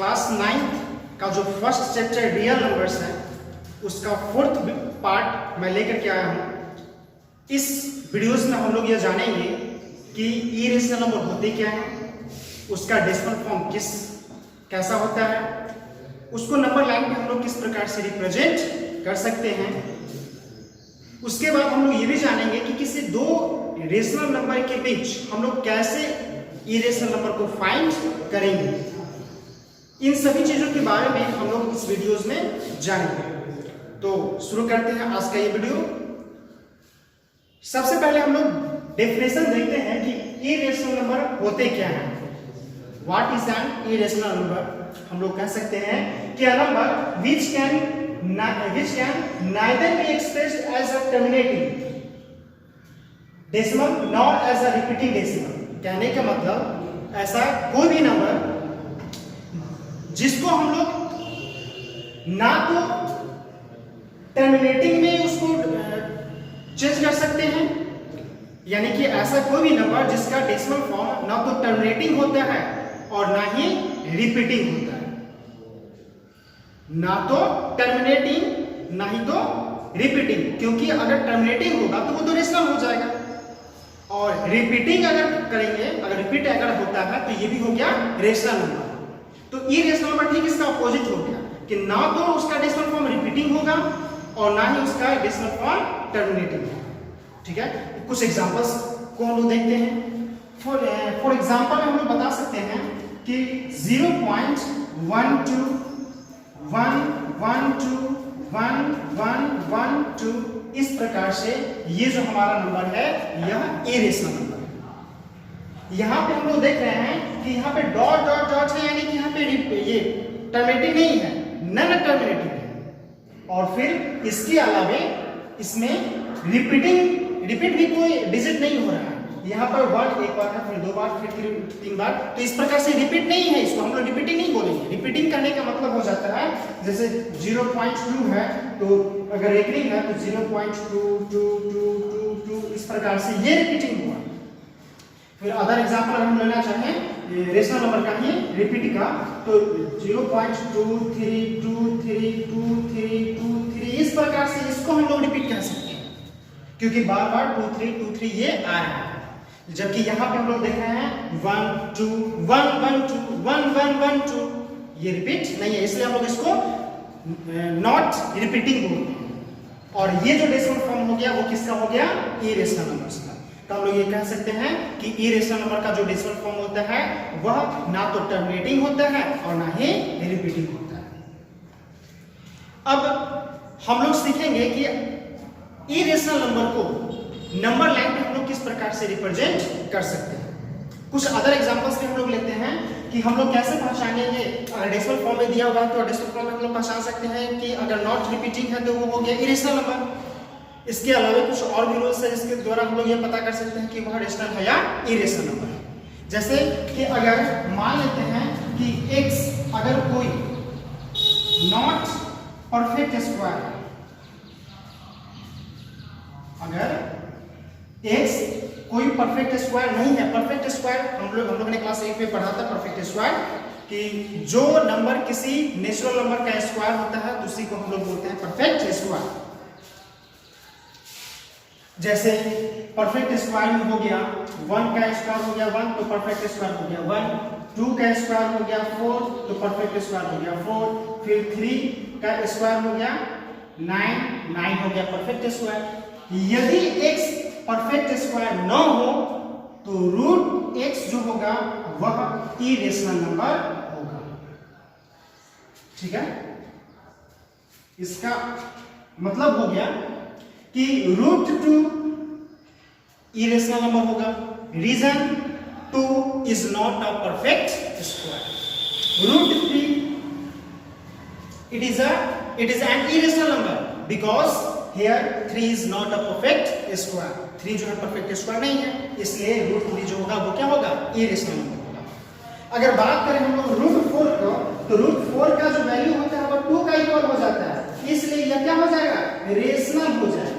Class 9th का जो first chapter real numbers है उसका 4th पार्ट मैं लेकर के आया हूँ। इस वीडियोस में हम लोग ये जानेंगे कि इरेशनल नंबर होते क्या हैं, उसका डेसिमल फॉर्म कैसा होता है, उसको नंबर लाइन पे हम लोग किस प्रकार से रिप्रेजेंट कर सकते हैं। उसके बाद हम लोग ये भी जानेंगे कि किसी दो रेशनल नंबर के बीच हम लोग कैसे इरेशनल नंबर को फाइंड करेंगे। इन सभी चीजों के बारे में हम लोग इस वीडियोस में जानेंगे। तो शुरू करते हैं आज का ये वीडियो। सबसे पहले हम लोग डेफिनेशन देखते हैं कि इरेशनल नंबर होते क्या हैं। What is an irrational number? हम लोग कह सकते हैं कि a number which can neither be expressed as a terminating decimal nor as a repeating decimal। कहने का मतलब ऐसा कोई भी नंबर जिसको हम लोग ना तो टर्मिनेटिंग में उसको चेंज कर सकते हैं, यानी कि ऐसा कोई भी नंबर जिसका डेसिमल फॉर्म ना तो टर्मिनेटिंग होता है और ना ही रिपीटिंग होता है। ना तो टर्मिनेटिंग ना ही तो रिपीटिंग, क्योंकि अगर टर्मिनेटिंग होगा तो वो तो रेशनल हो जाएगा, और रिपीटिंग अगर करेंगे, अगर रिपीट अगर होता है तो ये भी हो गया रेशनल नंबर। तो ये रेशनल नंबर ठीक इसका अपोजिट हो गया कि ना तो उसका डेसिमल फॉर्म रिपीटिंग होगा और ना ही उसका डेसिमल फॉर्म टर्मिनेटिंग होगा। ठीक है, कुछ एग्जांपल्स को हम लोग देखते हैं। फॉर एग्जांपल हम लोग बता सकते हैं कि 0.1211211112 इस प्रकार से ये जो हमारा नंबर है यह इरेशनल नंबर है। यहाँ पे हम लोग देख रहे हैं कि यहाँ पे डॉट डॉट डॉट है, यानी कि यहाँ पे ये टर्मिनेटिंग नहीं है, नॉन टर्मिनेटिंग है। और फिर इसके अलावे इसमें रिपीट भी कोई डिजिट नहीं हो रहा है। यहाँ पर वर्ड एक बार है, फिर दो बार, फिर तीन बार, तो इस प्रकार से रिपीट नहीं है। इसको हम लोग रिपीटिंग नहीं बोलेंगे। रिपीटिंग करने का मतलब हो जाता है जैसे 0.2 है तो अगर रेकरिंग है तो 0.2222 इस प्रकार से ये रिपीटिंग हुआ। फिर अदर एग्जांपल हम लेना चाहें रेशनल नंबर का ही रिपीट का, तो 0.23232323 इस प्रकार से इसको हम लोग रिपीट कर सकते हैं, क्योंकि बार बार 2323 ये आ रहा है। जबकि यहाँ पे हम लोग देख रहे हैं 1 2 1 1 2 1 1 1 2 ये रिपीट नहीं है, इसलिए हम लोग इसको नॉट रिपीटिंग बोलते हैं। और ये जो डेसिमल फॉर्म हो गया वो किसका हो गया? इरेशनल नंबर्स का। तो हम लोग ये कह सकते हैं कि इरेशनल नंबर का जो डेसिमल फॉर्म होता है वह ना तो टर्मिनेटिंग होता है और ना ही रिपीटिंग होता है। अब हम लोग सीखेंगे कि इरेशनल नंबर को नंबर लाइन पे हम लोग किस प्रकार से रिप्रेजेंट कर सकते हैं। कुछ अदर एग्जांपल्स भी हम लोग लेते हैं कि हम लोग कैसे पहचानेंगे। अगर डेसिमल फॉर्म में दिया हुआ है तो डेसिमल फॉर्म में हम लोग पहचान सकते हैं कि अगर नॉट रिपीटिंग है तो वो हो गया इरेशनल नंबर। इसके अलावा कुछ और भी रूल्स है जिसके द्वारा हम लोग ये पता कर सकते हैं कि वह रेशनल है या इरेशनल नंबर है। जैसे कि अगर मान लेते हैं कि x अगर कोई नॉट परफेक्ट स्क्वायर, अगर x कोई परफेक्ट स्क्वायर नहीं है। परफेक्ट स्क्वायर हम लोग ने क्लास 1 में पढ़ा था। परफेक्ट स्क्वायर कि जो नंबर किसी नेचुरल नंबर का स्क्वायर होता है तो उसी को हम लोग बोलते हैं परफेक्ट स्क्वायर। जैसे परफेक्ट स्क्वायर में हो गया 1 का स्क्वायर हो गया 1 तो परफेक्ट स्क्वायर हो गया 1, 2 का स्क्वायर हो गया 4 तो परफेक्ट स्क्वायर हो गया 4, फिर 3 का स्क्वायर हो गया 9 हो गया परफेक्ट स्क्वायर। यदि x परफेक्ट स्क्वायर न हो तो रूट x जो होगा वह इरेशनल नंबर होगा। ठीक है, इसका मतलब हो गया कि रूट 2 इरेशनल नंबर होगा। Reason 2 is not a perfect square. Root 3 it is an irrational number because here 3 is not a perfect square। 3 जो है परफेक्ट स्क्वायर नहीं है, इसलिए रूट 3 जो होगा वो क्या होगा? इरेशनल नंबर होगा। अगर बात करें हम लोग रूट 4 को, तो रूट 4 का जो वैल्यू होता है वो 2 का इक्वल हो जाता है, इसलिए यह क्या हो जाएगा? रेशनल हो जाएगा।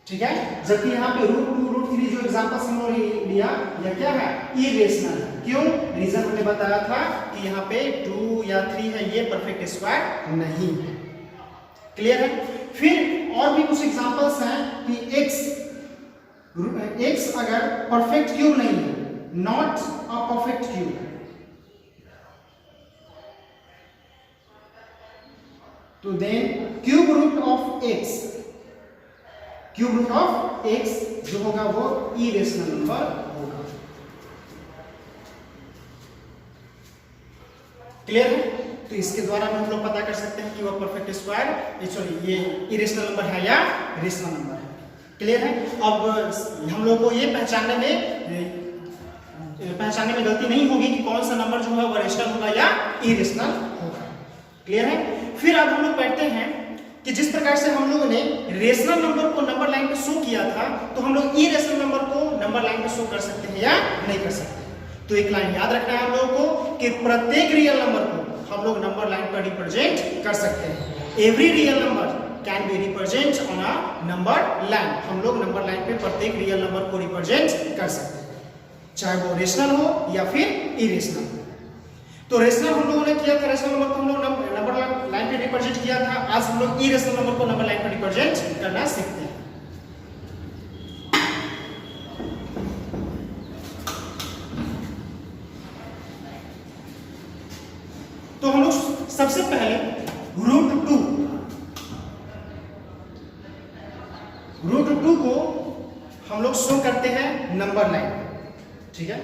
ठीक है, जबकि यहाँ पे रूट 2 रूट 3 जो एग्जांपल्स हम लोगने लिया यह क्या है? इरेशनल है। क्यों? रीजन हमने बताया था कि यहाँ पे 2 या 3 है, ये परफेक्ट स्क्वायर नहीं है। क्लियर है? फिर और भी कुछ एग्जांपल्स हैं कि x अगर परफेक्ट क्यूब नहीं है, नॉट अ परफेक्ट क्यूब, तो then cube root of x जो होगा वो इरेशनल नंबर होगा। क्लियर है? तो इसके द्वारा हम लोग पता कर सकते हैं कि वो परफेक्ट स्क्वायर सॉरी ये इरेशनल नंबर है या रेशनल नंबर है। क्लियर है? अब हम लोग को ये पहचानने में गलती नहीं होगी कि कौन सा नंबर जो है वो रेशनल होगा या इरेशनल होगा। क्लियर है? फिर अब हम लोग पढ़ते हैं कि जिस प्रकार से हम लोगों ने रेशनल नंबर को नंबर लाइन पे शो किया था, तो हम लोग इरेशनल नंबर को नंबर लाइन पे शो कर सकते हैं या नहीं कर सकते। तो एक लाइन याद रखना है हम लोगों को कि प्रत्येक रियल नंबर को हम लोग नंबर लाइन पर रिप्रेजेंट कर सकते हैं। Every real number can be represent on a number line. हम लोग नंबर लाइन पे प्रत्येक रियल नंबर को रिप्रेजेंट कर सकते हैं, चाहे वो रेशनल हो या फिर इरेशनल हो। तो रेशनल हम लोगों ने किया था, रेशनल नंबर को हम लोग नंबर लाइन पे रिप्रेजेंट किया था। आज हम लोग इरेशनल नंबर को नंबर लाइन पे रिप्रेजेंट करना सीखते हैं। तो हम लोग सबसे पहले रूट टू को हम लोग शो करते हैं नंबर लाइन। ठीक है?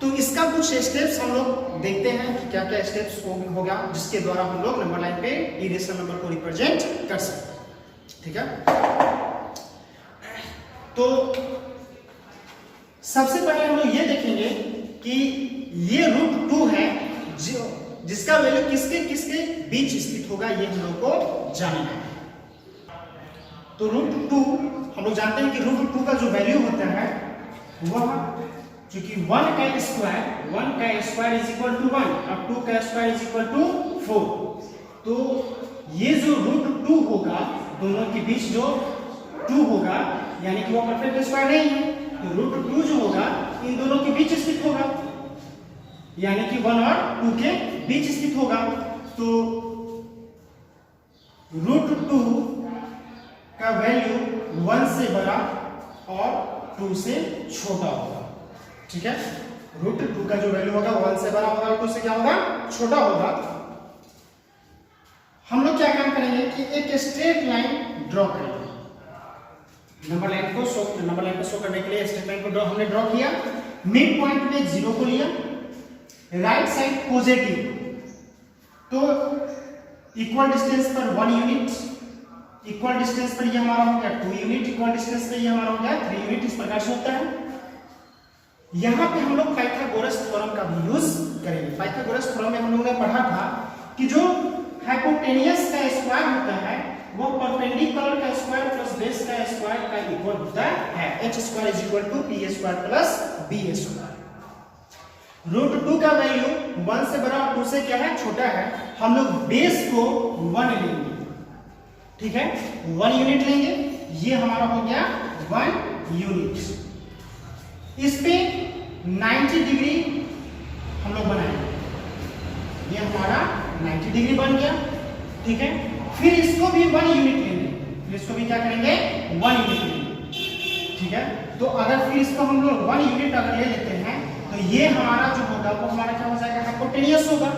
तो इसका कुछ स्टेप्स हम लोग देखते हैं कि क्या क्या स्टेप्स होगा जिसके द्वारा हम लोग नंबर लाइन पे इरेशनल नंबर को रिप्रेजेंट कर सकते हैं। ठीक है? तो सबसे पहले हम लोग ये देखेंगे कि ये रूट 2 है जिसका वैल्यू किसके किसके बीच स्थित होगा, ये हम लोग को जानना है। तो रूट 2 हम लोग जानते हैं कि रूट 2 का जो वैल्यू होता है वह क्योंकि 1 का स्क्वायर इज इक्वल टू 1 और 2 का स्क्वायर इज इक्वल टू 4। तो ये जो रूट 2 होगा दोनों के बीच जो 2 होगा यानी कि वो परफेक्ट स्क्वायर नहीं है। तो रूट 2 जो होगा इन दोनों के बीच स्थित होगा यानी कि 1 और 2 के बीच स्थित होगा। तो रूट 2 का वैल्यू 1 से बड़ा और 2 से छोटा होगा। ठीक है? रूट 2 का जो वैल्यू होगा 1 से बड़ा होगा और 2 से क्या होगा, छोटा होगा। हम लोग क्या काम करेंगे कि एक स्ट्रेट लाइन ड्रॉ करेंगे। नंबर लाइन को शो करने के लिए स्ट्रेट लाइन को हमने ड्रॉ किया। मिड पॉइंट पे 0 को लिया, राइट साइड पॉजिटिव, तो इक्वल डिस्टेंस पर 1 यूनिट, इक्वल डिस्टेंस पर ये हमारा हो गया 2 यूनिट, इक्वल डिस्टेंस पर ये हमारा हो गया 3 यूनिट। इस प्रकार से होता है। यहां पे हम लोग पाइथागोरस थ्योरम का भी यूज करेंगे। पाइथागोरस थ्योरम में हम लोगों ने पढ़ा था कि जो हाइपोटेनियस का स्क्वायर होता है वो परपेंडिकुलर का स्क्वायर प्लस बेस का स्क्वायर का इक्वल होता है। h square is equal to p square plus b square. Root 2 का वैल्यू 1 से बड़ा और 2 से क्या है, छोटा है। हम लोग बेस को 1 लेंगे। ठीक है? 1 यूनिट लेंगे, ये हमारा हो गया 1 यूनिट। इस पे 90 डिग्री हम लोग बनाएंगे, ये हमारा 90 डिग्री बन गया। ठीक है? फिर इसको भी 1 यूनिट लेंगे, फिर इसको भी क्या करेंगे, 1 यूनिट लेंगे। ठीक है? तो अगर फिर इसको हम लोग 1 यूनिट अगर ले लेते हैं तो ये हमारा जो होगा वो हमारा क्या हो जाएगा, हाइपोटेनियस होगा।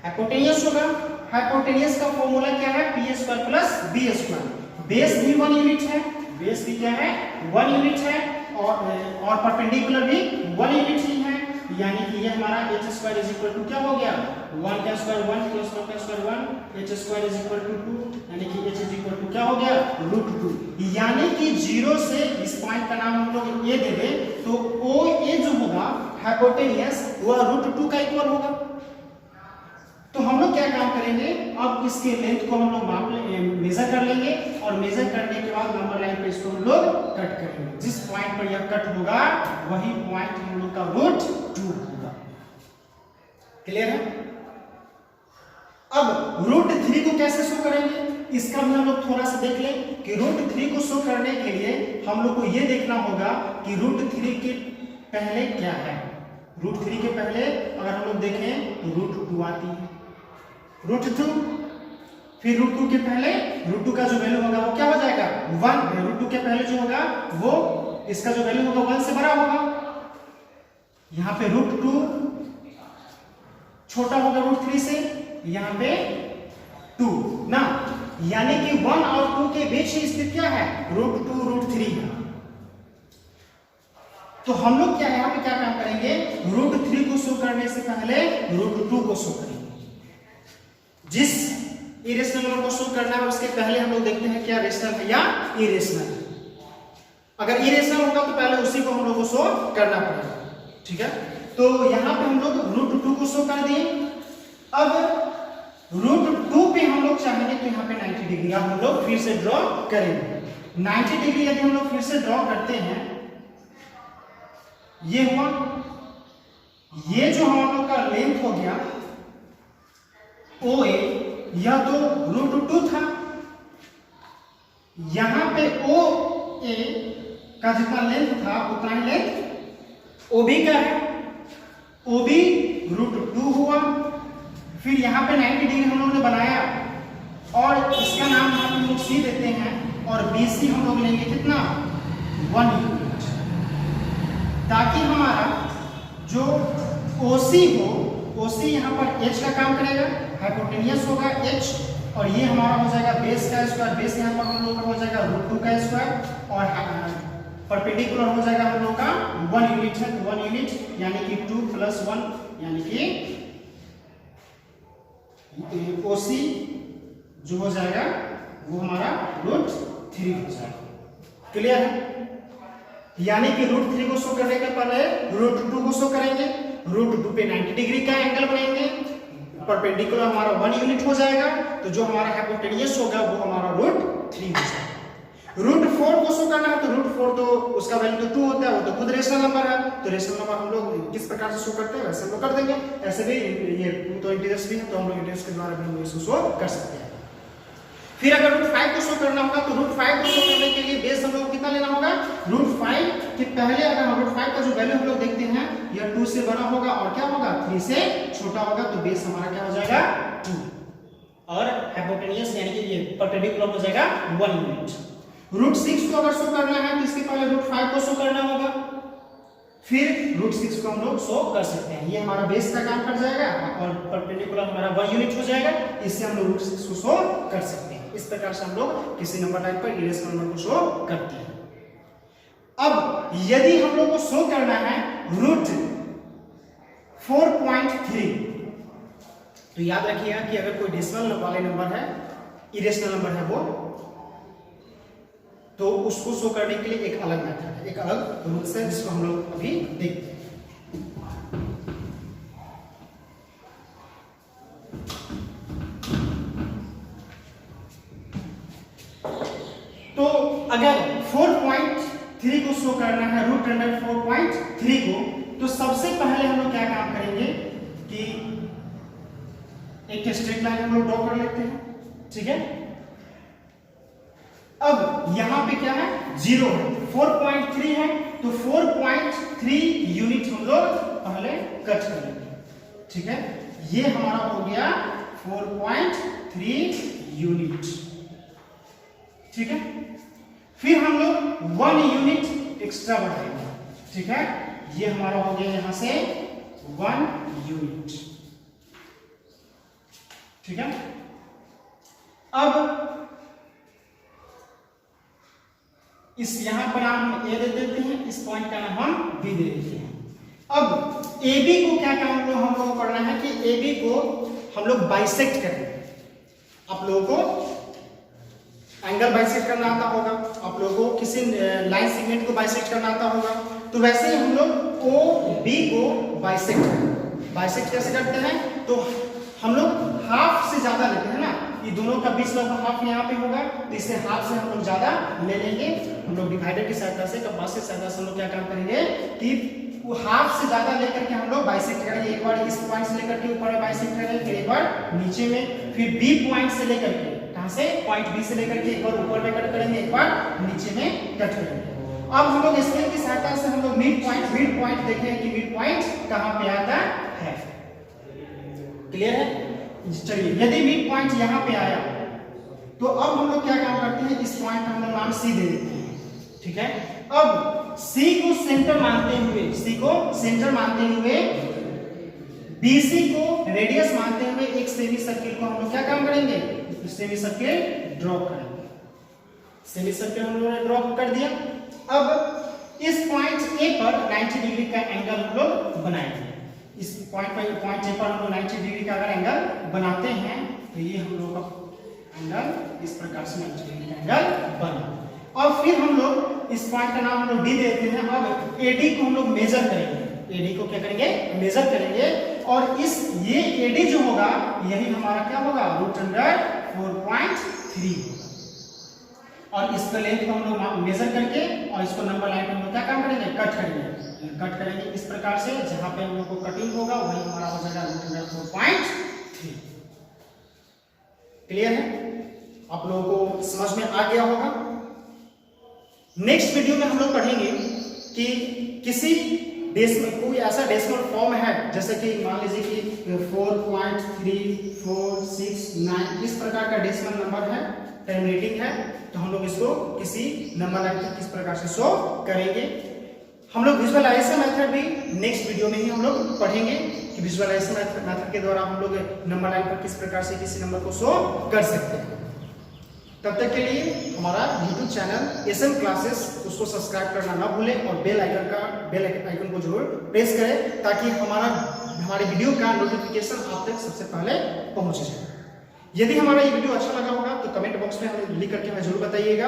हाइपोटेनियस होगा। हाइपोटेनियस का फॉर्मूला क्या है, p square plus b square. Base भी 1 यूनिट है, बेस भी क्या है, 1 यूनिट है और परपेंडिकुलर भी 1 यूनिट ही है। यानी कि ये हमारा h square is equal to क्या हो गया, 1 का स्क्वायर 1 प्लस 1 का square 1, h square is equal to 2 यानी कि h इज इक्वल टू क्या हो गया, रूट 2। यानी कि 0 से इस पॉइंट का नाम हम लोग a दे दे तो OA जो होगा हाइपोटेनियस वह रूट 2 का इक्वल होगा। तो हम लोग क्या काम करेंगे, अब इसके लेंथ को हम लोग मेजर कर लेंगे और मेजर करने के बाद नंबर लाइन पे इसको हम लोग कट करेंगे। जिस पॉइंट पर यह कट होगा वही पॉइंट हम लोग का रूट 2 होगा। क्लियर है? अब रूट 3 को कैसे शो करेंगे इसका भी हम लोग थोड़ा सा देख लें कि रूट 3 को शो करने के लिए हम लोग को यह देखना होगा कि रूट 3 के पहले क्या है। √3 के पहले अगर हम लोग देखें तो √2 आती है, √2, फिर √2 के पहले √2 का जो वैल्यू होगा वो क्या हो जाएगा 1, √2 के पहले जो होगा वो इसका जो वैल्यू होगा 1 से बड़ा होगा। यहाँ पे √2 छोटा होगा √3 से, यहाँ पे 2 ना, यानी कि 1 और 2 के बीच ही स्थिति क्या है √2 √3 है। तो हम लोग क्या यहाँ पे क्या काम करेंगे, √3 को शो करने से पहले √2 को शो करेंगे। जिस इरेशनल नंबर को शो करना है उसके पहले हम लोग देखते हैं क्या रेशनल है या इरेशनल है। अगर इरेशनल होगा तो पहले उसी को हम लोग को शो करना पड़ेगा, ठीक है। तो यहाँ पे हम लोग √2 को शो कर दिए। अब √2 पे हम लोग चाहेंगे तो यहाँ पे 90 डिग्री हम लोग फिर से ड्रॉ करेंगे। 90 डिग्री यदि हम लोग फिर से ड्रॉ करते हैं, ये हुआ, ये जो हम लोग का लेंथ हो गया OA, यह तो √2 था। यहां पे OA का जितना लेंथ था उतना ही लेंथ OB का है, OB √2 हुआ। फिर यहाँ पे 90 डिग्री हम लोगों ने बनाया और इसका नाम हम लोग C देते हैं और BC हम लोग लेंगे कितना 1 यूनिट, ताकि हमारा जो OC हो, OC यहाँ पर H का काम करेगा, हाइपोटेनियस होगा H, और ये हमारा हो जाएगा बेस का स्क्वायर, बेस यहाँ पर हम लोग का हो जाएगा √2 का स्क्वायर, और परपेंडिकुलर हो जाएगा हम लोग का 1 यूनिट है, तो 1 यूनिट यानी कि 2 + 1 यानी कि OC जो हो जाएगा वो हमारा √3 हो जाएगा। क्लियर है? यानी कि √3 को शो करने के पहले √2 को शो करेंगे, √2 पे 90 डिग्री का एंगल बनाएंगे, परपेंडिकुलर हमारा 1 यूनिट हो जाएगा, तो जो हमारा हाइपोटेनियस होगा वो हमारा √3 हो जाएगा। √4 को शो करना है तो √4 तो उसका वैल्यू तो 2 होता है, वो तो खुद रेशनल नंबर है, तो रेशनल नंबर हम लोग किस प्रकार से शो करते हैं वैसे हम लोग कर देंगे। ऐसे भी ये 2 तो इंटीजर्स भी है तो हम लोग इंटीजर्स के द्वारा भी हम इसको शो कर सकते हैं। फिर अगर √5 को शो करना होगा तो √5 को शो करने के लिए बेस हम लोग कितना लेना होगा, √5 के पहले अगर हम √5 का जो वैल्यू हम लोग देखते हैं यह 2 से बड़ा होगा और क्या होगा 3 से छोटा होगा, तो बेस हमारा क्या हो जाएगा 2, और हाइपोटेनियस यानी कि ये परपेंडिकुलर हो जाएगा 1 यूनिट। √6 को अगर शो करना है तो इसके पहले √5 को शो करना होगा, फिर √6 को हम लोग शो कर सकते हैं। ये हमारा बेस का काम कर जाएगा और परपेंडिकुलर हमारा 1 यूनिट हो जाएगा, इससे हम लोग √6 को शो कर सकते हैं। इस प्रकार से हम लोग किसी नंबर लाइन पर इरेशनल नंबर को शो करते हैं। अब यदि हम लोग को शो करना है √4.3, तो याद रखिएगा कि अगर कोई डेसिमल वाले नंबर है, इरेशनल नंबर है वो, तो उसको शो करने के लिए एक अलग मेथड है, एक अलग रूल्स है जिसको हम लोग अभी देखते हैं। तो अगर 4.3 को शो करना है √4.3 को, तो सबसे पहले हम लोग क्या काम करेंगे कि एक स्ट्रेट लाइन हम लोग ड्रॉ कर लेते हैं, ठीक है। अब यहां पे क्या है 0 है, 4.3 है, तो 4.3 यूनिट हम लोग पहले कट कर लेंगे, ठीक है। ये हमारा हो गया 4.3 यूनिट, ठीक है। फिर हम लोग 1 यूनिट एक्स्ट्रा बढ़ाएंगे, ठीक है। ये हमारा हो गया यहां से 1 यूनिट, ठीक है। अब इस यहां पर हम A दे देते हैं, इस पॉइंट का नाम हम B दे देते हैं। अब AB को क्या काम हम लोगों को करना है कि AB को हम लोग बाइसेक्ट करेंगे। आप लोगों को एंगल बाइसेक्ट करना आता होगा, आप लोगों को किसी लाइन सेगमेंट को बाइसेक्ट करना आता होगा, तो वैसे ही हम लोग OB को बाइसेक्ट करेंगे। बाइसेक्ट कैसे करते हैं, तो हम लोग हाफ से ज्यादा लेते हैं ना, ये दोनों का बीच में हाफ यहाँ पे होगा, तो इससे हाफ से हम लोग ज्यादा ले लेंगे। हम लोग डिवाइडर की सहायता से, कंपास की सहायता से हम लोग क्या काम करेंगे कि वो हाफ से ज्यादा लेकर के हम लोग बाइसेक्ट करेंगे। एक बार इस पॉइंट से लेकर के ऊपर में बाइसेक्ट करेंगे, फिर एक बार नीचे में, फिर B पॉइंट से लेकर के, कहां से, पॉइंट B से लेकर के एक बार ऊपर में कट करेंगे, एक बार नीचे में कट करेंगे। अब हम लोग स्केल की सहायता से हम लोग मिड पॉइंट देखें कि मिड पॉइंट कहां पे आता है। क्लियर है? चलिए, यदि मिड पॉइंट यहां पे आया तो अब हम लोग क्या काम करते हैं, इस पॉइंट का हम लोग नाम सी दे देते हैं। ठीक है, अब सी को सेंटर मानते हुए BC को रेडियस मानते हुए एक सेमी सर्किल को हम लोग क्या काम करेंगे, सेमी सर्किल ड्रॉ करेंगे। सेमी सर्किल हम लोगों ने ड्रॉ कर दिया। अब इस पॉइंट A पर 90 डिग्री का एंगल हम लोग बनाएंगे। इस पॉइंट A पर हम लोग 90 डिग्री का अगर एंगल बनाते हैं तो ये हम लोग का एंगल इस प्रकार से 90 डिग्री का एंगल बना। और फिर हम लोग इस पॉइंट का नाम हम लोग D देते हैं। अब AD को हम लोग मेजर करेंगे। AD को क्या करेंगे, मेजर करेंगे। और इस ये AD जो होगा यही हमारा क्या होगा, √4.3 होगा। और इसका लेंथ को हम लोग मेजर करके और इसको नंबर लाइन पे हम लोग क्या काम करेंगे, कट करेंगे इस प्रकार से। जहां पे हम लोग को कटिंग होगा वही हमारा हो जाएगा √4.3। क्लियर है? आप लोगों को समझ में आ गया होगा। नेक्स्ट वीडियो में हम लोग पढ़ेंगे कि किसी डेसिमल, कोई ऐसा डेसिमल फॉर्म है जैसे कि मान लीजिए कि 4.3469 इस प्रकार का डेसिमल नंबर है, टर्मिनेटिंग है, तो हम लोग इसको किसी नंबर लाइन पर किस प्रकार से शो करेंगे। हम लोग विजुअलाइजेशन मेथड भी नेक्स्ट वीडियो में ही हम लोग पढ़ेंगे कि विजुअलाइजेशन मेथड के द्वारा हम लोग नंबर लाइन पर किस प्रकार से किसी नंबर को शो कर सकते हैं। तब तक के लिए हमारा YouTube चैनल SM क्लासेस उसको सब्सक्राइब करना ना भूलें और बेल आइकन को जरूर प्रेस करें ताकि हमारे वीडियो का नोटिफिकेशन आप तक सबसे पहले पहुंच जाए। यदि हमारा ये वीडियो अच्छा लगा होगा तो कमेंट बॉक्स में हमें लिख करके हमें जरूर बताइएगा।